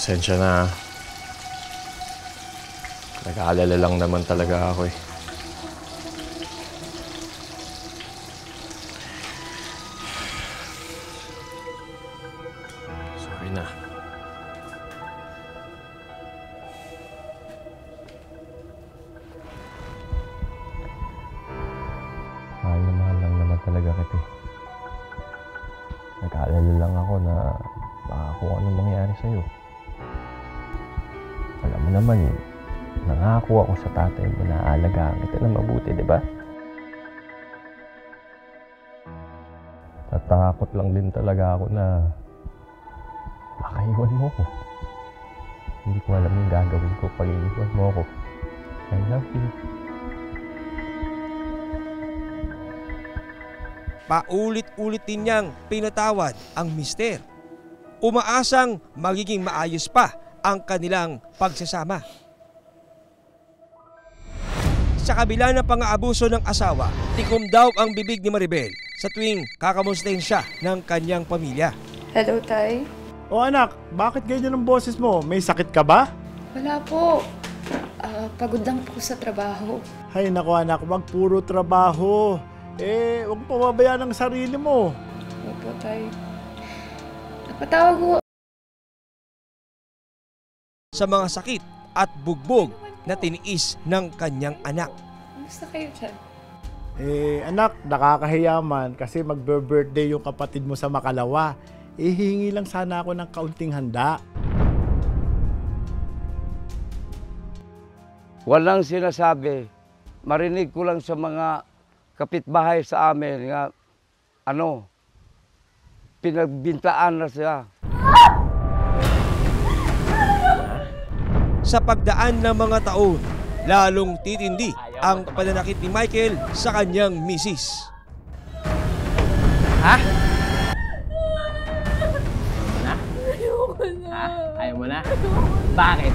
Pasensya na. Nag-aalala lang naman talaga ako eh. Sorry na. Mahal lang naman talaga kita eh. Nag-aalala lang ako na baka kung anong mangyari sa'yo. Alam mo naman, nangako ako sa tatay mo na aalagaan kita na mabuti, di ba? Natakot lang din talaga ako na baka iwan mo ko. Hindi ko alam yung gagawin ko pag iwan mo ko. I love you. Paulit-ulit din niyang pinatawad ang mister. Umaasang magiging maayos pa ang kanilang pagsasama. Sa kabila ng pang-aabuso ng asawa, tikom daw ang bibig ni Maribel sa tuwing kakamustahin siya ng kanyang pamilya. Hello, Tay. O anak, bakit ganyan ang boses mo? May sakit ka ba? Wala po. Pagod lang po sa trabaho. Hay nako anak, wag puro trabaho. Huwag pababayaan ang sarili mo. Opo, Tay. Napatawag ko. Sa mga sakit at bugbog na tiniis ng kanyang anak. Kamusta kayo dyan? Anak, nakakahiyaman kasi magbe-birthday yung kapatid mo sa Makalawa. Hihingi lang sana ako ng kaunting handa. Walang sinasabi. Marinig ko lang sa mga kapitbahay sa amin nga pinagbintaan na siya. Sa pagdaan ng mga taon, lalong titindi ang pananakit ni Michael sa kanyang misis. Ha? Ayoko na. Ha? Ayaw mo na? Bakit?